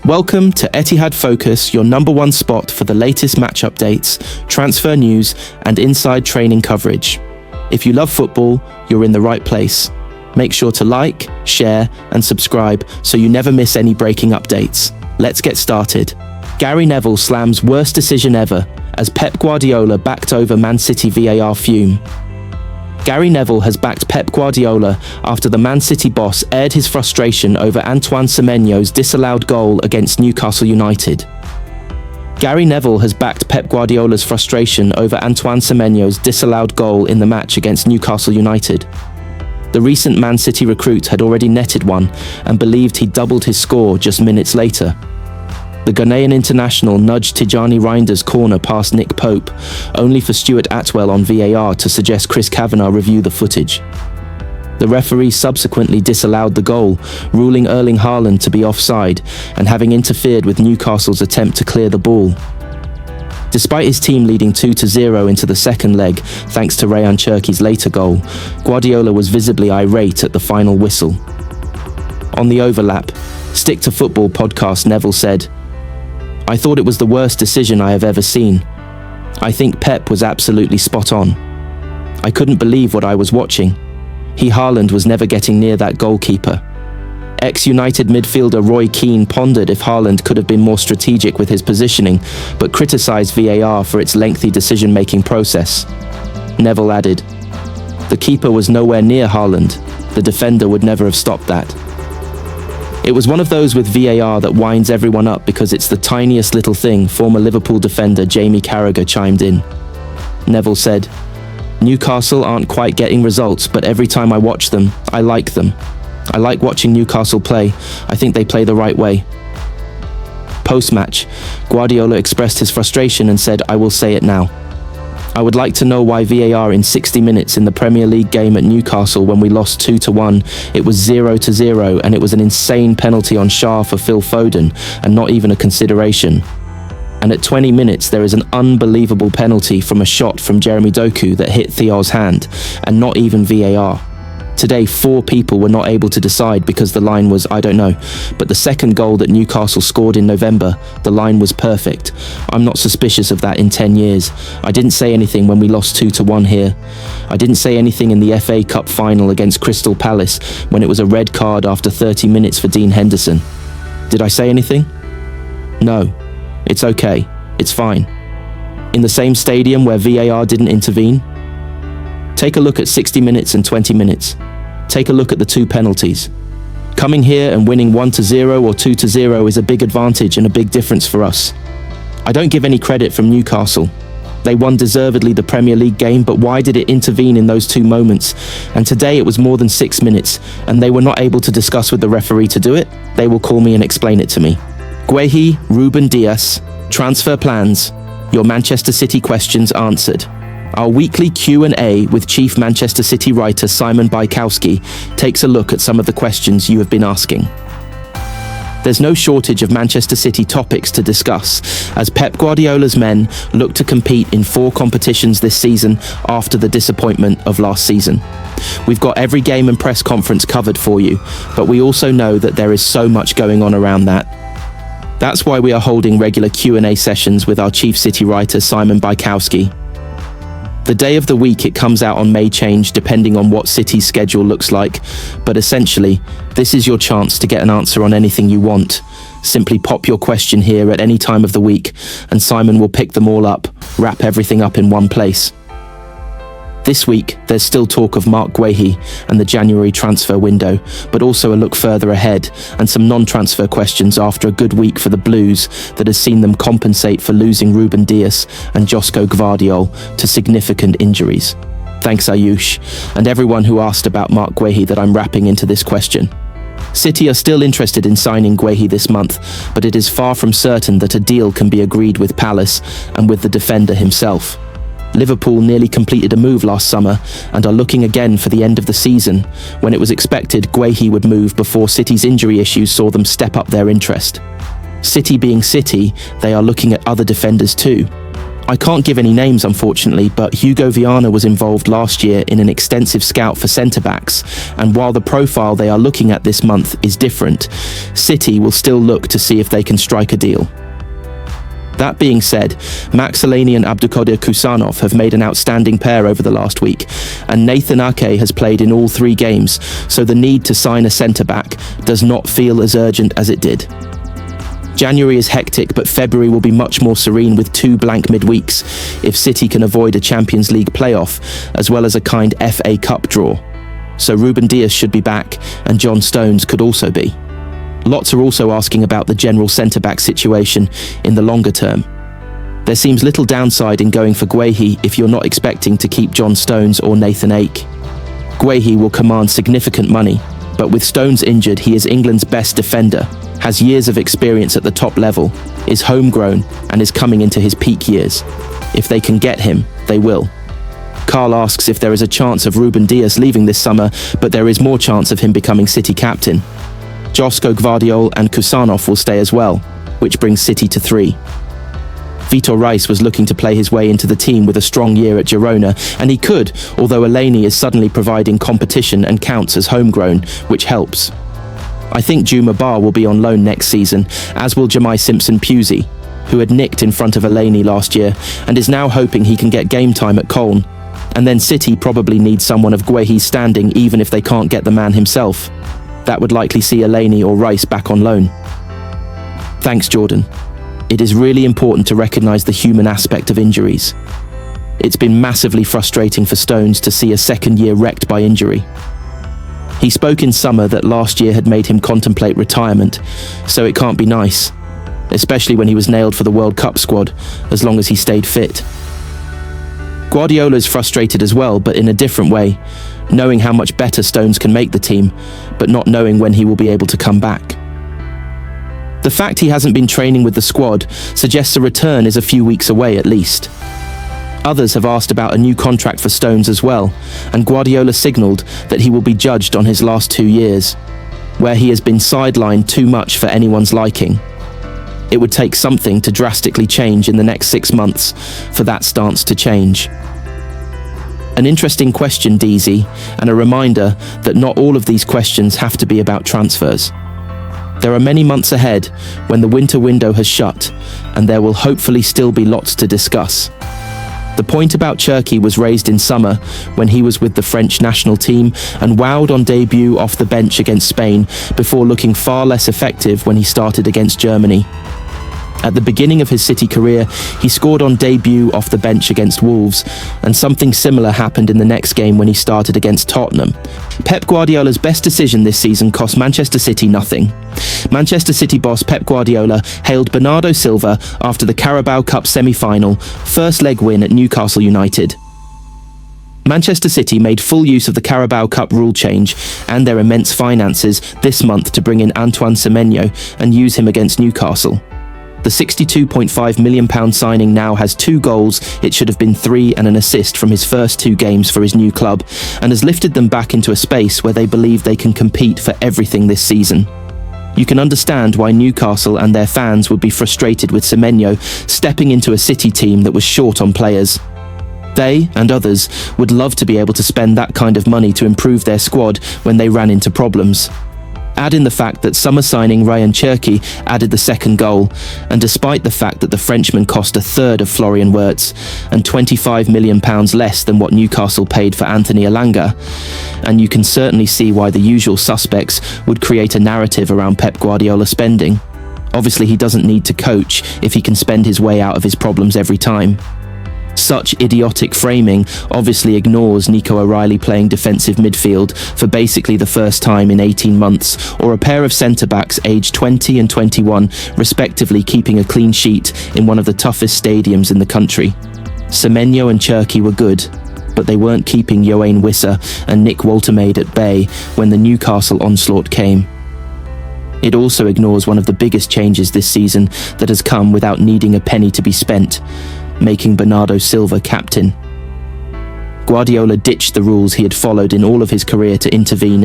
Welcome to Etihad Focus, your number one spot for the latest match updates, transfer news, and inside training coverage. If you love football, you're in the right place. Make sure to like, share, and subscribe so you never miss any breaking updates. Let's get started. Gary Neville slams worst decision ever as Pep Guardiola backed over Man City VAR fume. Gary Neville has backed Pep Guardiola after the Man City boss aired his frustration over Antoine Semenyo's disallowed goal against Newcastle United. Gary Neville has backed Pep Guardiola's frustration over Antoine Semenyo's disallowed goal in the match against Newcastle United. The recent Man City recruit had already netted one and believed he doubled his score just minutes later. The Ghanaian international nudged Tijani Reinder's corner past Nick Pope, only for Stuart Atwell on VAR to suggest Chris Kavanagh review the footage. The referee subsequently disallowed the goal, ruling Erling Haaland to be offside and having interfered with Newcastle's attempt to clear the ball. Despite his team leading 2-0 into the second leg, thanks to Rayan Cherki's later goal, Guardiola was visibly irate at the final whistle. On the overlap, Stick to Football podcast, Neville said, "I thought it was the worst decision I have ever seen. I think Pep was absolutely spot on. I couldn't believe what I was watching. Haaland was never getting near that goalkeeper." Ex-United midfielder Roy Keane pondered if Haaland could have been more strategic with his positioning, but criticised VAR for its lengthy decision-making process. Neville added, "The keeper was nowhere near Haaland. The defender would never have stopped that." It was one of those with VAR that winds everyone up because it's the tiniest little thing, former Liverpool defender Jamie Carragher chimed in. Neville said, "Newcastle aren't quite getting results, but every time I watch them, I like them. I like watching Newcastle play. I think they play the right way." Post-match, Guardiola expressed his frustration and said, "I will say it now. I would like to know why VAR in 60 minutes in the Premier League game at Newcastle when we lost 2-1, it was 0-0 and it was an insane penalty on Shah for Phil Foden and not even a consideration. And at 20 minutes there is an unbelievable penalty from a shot from Jeremy Doku that hit Theo's hand and not even VAR. Today 4 people were not able to decide because the line was, I don't know, but the second goal that Newcastle scored in November, the line was perfect. I'm not suspicious of that in 10 years. I didn't say anything when we lost 2-1 here. I didn't say anything in the FA Cup final against Crystal Palace when it was a red card after 30 minutes for Dean Henderson. Did I say anything? No. It's okay. It's fine. In the same stadium where VAR didn't intervene? Take a look at 60 minutes and 20 minutes. Take a look at the 2 penalties. Coming here and winning 1-0 or 2-0 is a big advantage and a big difference for us. I don't give any credit from Newcastle. They won deservedly the Premier League game, but why did it intervene in those 2 moments? And today it was more than 6 minutes, and they were not able to discuss with the referee to do it. They will call me and explain it to me." Guehi, Ruben Dias, transfer plans, your Manchester City questions answered. Our weekly Q&A with Chief Manchester City writer Simon Bajkowski takes a look at some of the questions you have been asking. There's no shortage of Manchester City topics to discuss, as Pep Guardiola's men look to compete in 4 competitions this season after the disappointment of last season. We've got every game and press conference covered for you, but we also know that there is so much going on around that. That's why we are holding regular Q&A sessions with our Chief City writer Simon Bajkowski. The day of the week it comes out on may change depending on what City's schedule looks like, but essentially, this is your chance to get an answer on anything you want. Simply pop your question here at any time of the week, and Simon will pick them all up, wrap everything up in one place. This week, there's still talk of Marc Guehi and the January transfer window, but also a look further ahead and some non-transfer questions after a good week for the Blues that has seen them compensate for losing Ruben Dias and Josko Gvardiol to significant injuries. Thanks Ayush, and everyone who asked about Marc Guehi that I'm wrapping into this question. City are still interested in signing Guehi this month, but it is far from certain that a deal can be agreed with Palace and with the defender himself. Liverpool nearly completed a move last summer and are looking again for the end of the season, when it was expected Guehi would move before City's injury issues saw them step up their interest. City being City, they are looking at other defenders too. I can't give any names, unfortunately, but Hugo Viana was involved last year in an extensive scout for centre-backs, and while the profile they are looking at this month is different, City will still look to see if they can strike a deal. That being said, Max Alani and Abdulkadir Kusanov have made an outstanding pair over the last week, and Nathan Ake has played in all 3 games, so the need to sign a centre-back does not feel as urgent as it did. January is hectic, but February will be much more serene with 2 blank midweeks if City can avoid a Champions League playoff, as well as a kind FA Cup draw. So Ruben Dias should be back, and John Stones could also be. Lots are also asking about the general centre-back situation in the longer term. There seems little downside in going for Guehi if you're not expecting to keep John Stones or Nathan Ake. Guehi will command significant money, but with Stones injured, he is England's best defender, has years of experience at the top level, is homegrown, and is coming into his peak years. If they can get him, they will. Carl asks if there is a chance of Ruben Dias leaving this summer, but there is more chance of him becoming City captain. Josko Gvardiol and Kusanov will stay as well, which brings City to 3. Vitor Reis was looking to play his way into the team with a strong year at Girona, and he could, although Elneny is suddenly providing competition and counts as homegrown, which helps. I think Juma Bar will be on loan next season, as will Jamai Simpson-Pusey, who had nicked in front of Elneny last year, and is now hoping he can get game time at Colne. And then City probably need someone of Guehi's standing even if they can't get the man himself. That would likely see Elneny or Rice back on loan. Thanks, Jordan. It is really important to recognise the human aspect of injuries. It's been massively frustrating for Stones to see a second year wrecked by injury. He spoke in summer that last year had made him contemplate retirement, so it can't be nice, especially when he was nailed for the World Cup squad, as long as he stayed fit. Guardiola is frustrated as well, but in a different way, knowing how much better Stones can make the team, but not knowing when he will be able to come back. The fact he hasn't been training with the squad suggests a return is a few weeks away at least. Others have asked about a new contract for Stones as well, and Guardiola signalled that he will be judged on his last 2 years, where he has been sidelined too much for anyone's liking. It would take something to drastically change in the next 6 months for that stance to change. An interesting question, DZ, and a reminder that not all of these questions have to be about transfers. There are many months ahead when the winter window has shut, and there will hopefully still be lots to discuss. The point about Cherki was raised in summer when he was with the French national team and wowed on debut off the bench against Spain before looking far less effective when he started against Germany. At the beginning of his City career, he scored on debut off the bench against Wolves, and something similar happened in the next game when he started against Tottenham. Pep Guardiola's best decision this season cost Manchester City nothing. Manchester City boss Pep Guardiola hailed Bernardo Silva after the Carabao Cup semi-final, first leg win at Newcastle United. Manchester City made full use of the Carabao Cup rule change and their immense finances this month to bring in Antoine Semenyo and use him against Newcastle. The £62.5 million signing now has 2 goals, it should have been 3, and an assist from his first 2 games for his new club, and has lifted them back into a space where they believe they can compete for everything this season. You can understand why Newcastle and their fans would be frustrated with Semenyo stepping into a City team that was short on players. They, and others, would love to be able to spend that kind of money to improve their squad when they ran into problems. Add in the fact that summer signing Ryan Cherki added the 2nd goal, and despite the fact that the Frenchman cost a third of Florian Wirtz and £25 million less than what Newcastle paid for Anthony Elanga, and you can certainly see why the usual suspects would create a narrative around Pep Guardiola spending. Obviously he doesn't need to coach if he can spend his way out of his problems every time. Such idiotic framing obviously ignores Nico O'Reilly playing defensive midfield for basically the first time in 18 months, or a pair of centre-backs aged 20 and 21 respectively keeping a clean sheet in one of the toughest stadiums in the country. Semenyo and Cherki were good, but they weren't keeping Yoane Wissa and Nick Woltermaid at bay when the Newcastle onslaught came. It also ignores one of the biggest changes this season that has come without needing a penny to be spent, making Bernardo Silva captain. Guardiola ditched the rules he had followed in all of his career to intervene and